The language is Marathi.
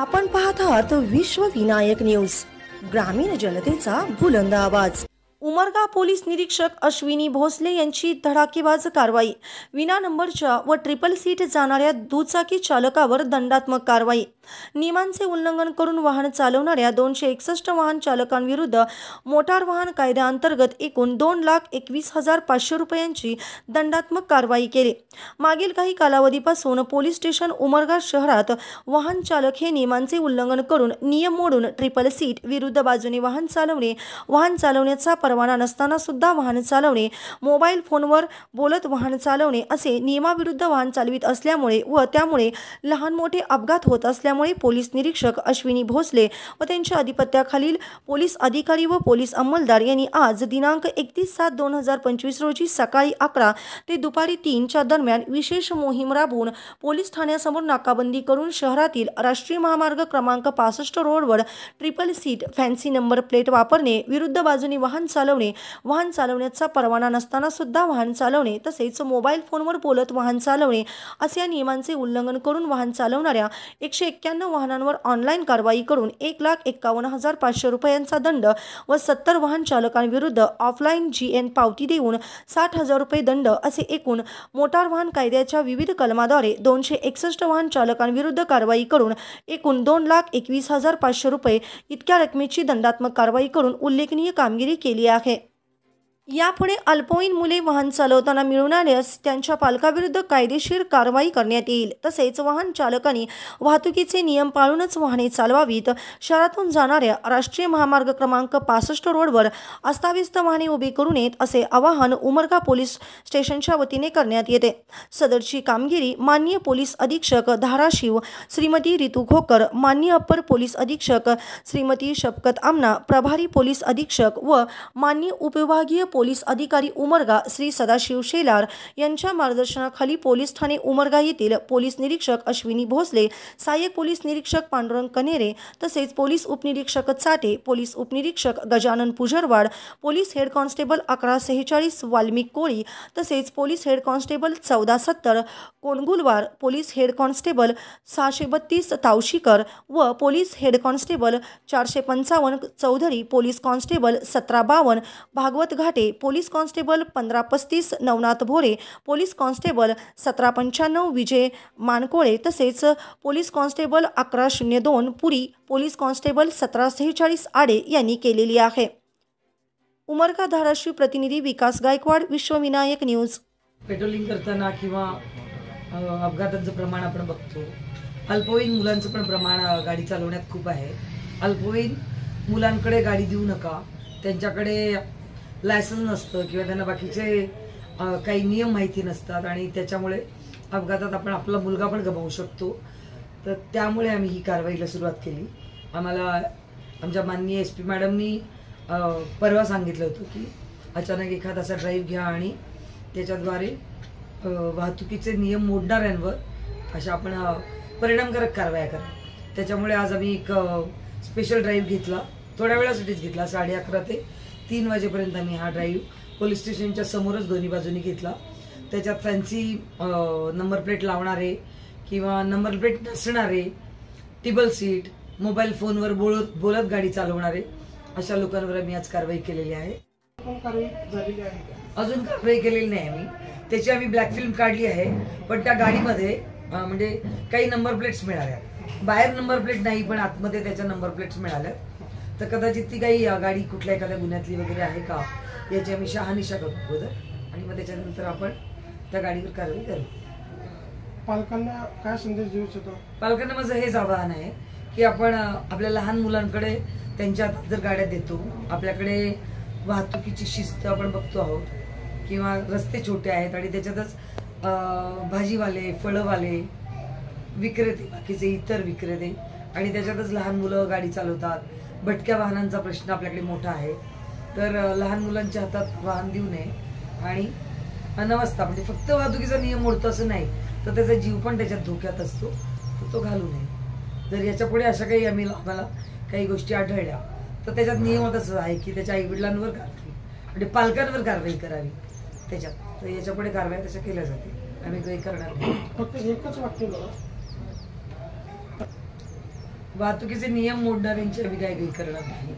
आपण पाहत आहात विश्व विनायक न्यूज, ग्रामीण जनतेचा बुलंद आवाज। उमरगा पोलीस निरीक्षक अश्विनी भोसले यांची धडाकेबाज कारवाई। विना नंबरच्या व ट्रिपल सीट जाणाऱ्या दुचाकी चालकावर दंडात्मक कारवाई। नियमांचे उल्लंघन करून वाहन चालवणाऱ्या 261 वाहन चालकांविरुद्ध मोटार वाहन कायद्याअंतर्गत एकूण 2,21,500 रुपयांची दंडात्मक कारवाई केली। मागील काही कालावधीपासून पोलीस स्टेशन उमरगा शहरात वाहन चालक हे नियमांचे उल्लंघन करून नियम मोडून ट्रिपल सीट, विरुद्ध बाजूने वाहन चालवणे, वाहन चालवण्याचा परवाना नसताना सुद्धा वाहन चालवणे, मोबाईल फोनवर बोलत वाहन चालवणे असे नियमाविरुद्ध वाहन चालवित असल्यामुळे व त्यामुळे लहान मोठे अपघात होत असल्यामुळे पोलीस निरीक्षक अश्विनी भोसले व त्यांच्या अधिपत्याखालील पोलीस अधिकारी व पोलीस अंमलदार यांनी आज दिनांक 31/7/2025 रोजी सकाळी 11 ते दुपारी 3 च्या दरम्यान विशेष मोहीम राबवून पोलीस ठाण्यासमोर नाकाबंदी करून शहरातील राष्ट्रीय महामार्ग क्रमांक 65 रोडवर triple seat, fancy number plate वापरणे, विरुद्ध बाजूने वाहन चालवणे, वाहन चालवण्याचा परवाना नसताना सुद्धा वाहन चालवणे तसेच मोबाईल फोनवर बोलत वाहन चालवणे अशा नियमांचे उल्लंघन करून वाहन चालवणाऱ्या 191 वाहनांवर ऑनलाईन कारवाई करून 1,51,500 रुपयांचा दंड व 70 वाहन चालकांविरुद्ध ऑफलाईन GN पावती देऊन 60,000 रुपये दंड असे एकूण मोटार वाहन कायद्याच्या विविध कलमाद्वारे 261 वाहन चालकांविरुद्ध कारवाई करून एकूण 2,21,500 रुपये इतक्या रकमेची दंडात्मक कारवाई करून उल्लेखनीय कामगिरी केली आहे। यापुढे अल्पवयीन मुले वाहन चालवताना मिळून आल्यास त्यांच्या पालकाविरुद्ध कायदेशीर कारवाई करण्यात येईल। तसेच वाहन चालकांनी वाहतुकीचे नियम पाळूनच वाहने चालवावीत। शहरातून जाणाऱ्या राष्ट्रीय महामार्ग क्रमांक 65 रोडवर अस्ताव्यस्त वाहने उभी करू नयेत असे आवाहन उमरगा पोलीस स्टेशनच्या वतीने करण्यात येते। सदरची कामगिरी माननीय पोलीस अधीक्षक धाराशिव श्रीमती रितू खोकर, माननीय अप्पर पोलीस अधीक्षक श्रीमती शफकत आमना, प्रभारी पोलीस अधीक्षक व माननीय उपविभागीय पोलीस अधिकारी उमरगा श्री सदाशिव शेलार यांच्या मार्गदर्शनाखाली पोलीस ठाणे उमरगा येथील पोलीस निरीक्षक अश्विनी भोसले, सहाय्यक पोलीस निरीक्षक पांडुरंग कनेरे तसेच पोलीस उपनिरीक्षक चाटे, पोलीस उपनिरीक्षक Gajanan Pujarwad, police head constable 1146 Valmik Koli तसेच police head constable 1470 Kongulwar, police head constable 632 Tawshikar व police head constable 455 Chaudhari, police constable 1752 Bhagwat Ghate, police constable 1535 Navnath Bhore, police constable 1795 Vijay Mankole तसेच police constable 1102 Puri, police constable 1746 Ade यांनी केलेली आहे। उमरगा धाराशिव प्रतिनिधी विकास गायकवाड, विश्व विनायक न्यूज। पेट्रोलिंग करताना किंवा अपघाताचं प्रमाण आपण बघतो, अल्पवयीन मुलांचं पण प्रमाण गाडी चालवण्यात खूप आहे। अल्पवयीन मुलांकडे गाडी देऊ नका, त्यांच्याकडे लायसन्स नसतं किंवा त्यांना बाकीचे काही नियम माहिती नसतात आणि त्याच्यामुळे अपघातात आपण आपला मुलगा पण गमावू शकतो। तर त्यामुळे आम्ही ही कारवाईला सुरुवात केली। आम्हाला आमच्या माननीय SP मॅडमनी परवा सांगितलं होतं की अचानक एखादा असा ड्राईव्ह घ्या आणि त्याच्याद्वारे वाहतुकीचे नियम मोडणाऱ्यांवर अशा आपण परिणामकारक कारवाया करा। त्याच्यामुळे आज आम्ही एक स्पेशल ड्राईव्ह घेतला, थोड्या वेळासाठीच घेतला, 11:30 ते 3 वाजेपर्यंत आम्ही हा ड्राईव्ह पोलीस स्टेशनच्या समोरच दोन्ही बाजूनी घेतला। त्याच्यात फॅन्सी नंबर प्लेट लावणारे किंवा नंबर प्लेट नसणारे, टिबल सीट, मोबाईल फोनवर बोलत गाडी चालवणारे अशा लोकांवर आम्ही आज कारवाई केलेली आहे। अजून कारवाई केलेली नाही आम्ही, त्याची आम्ही ब्लॅक फिल्म काढली आहे, पण त्या गाडीमध्ये म्हणजे काही नंबर प्लेट्स मिळाल्या, बाहेर नंबर प्लेट नाही पण आतमध्ये त्याच्या नंबर प्लेट्स मिळाल्या। तर कदाचित ती काही गाडी कुठल्या एखाद्या गुन्ह्यातली वगैरे आहे का याची आम्ही शहानिशा करू अगोदर आणि मग त्याच्यानंतर आपण त्या गाडीवर कारवाई करू। पालकांना काय संदेश देऊ इच्छितो? पालकांना माझं हेच आवाहन आहे की आपण आपल्या लहान मुलांकडे त्यांच्या जर गाड्या देतो, आपल्याकडे वाहतुकीची शिस्त आपण बघतो आहोत किंवा रस्ते छोटे आहेत आणि त्याच्यातच भाजीवाले, फळवाले, विक्रेते, बाकीचे इतर विक्रेते आणि त्याच्यातच लहान मुलं गाडी चालवतात। भटक्या वाहनांचा प्रश्न आपल्याकडे मोठा आहे, तर लहान मुलांच्या हातात वाहन देऊ नये आणि अनवस्था म्हणजे फक्त वाहतुकीचा नियम मोडतो असं नाही, तर त्याचा जीव पण त्याच्यात धोक्यात असतो, तर तो घालू नये। जर याच्या पुढे अशा काही आम्हाला काही गोष्टी आढळल्या तर त्याच्यात नियमच आहे की त्याच्या आईवडिलांवर कारवाई म्हणजे पालकांवर कारवाई करावी त्याच्यात, तर याच्या पुढे कारवाई तशा केल्या जातील, आम्ही काही करणार नाही। फक्त एकच वाक्य वाहतुकीचे नियम मोडणाऱ्यांची आम्ही काही करणार नाही.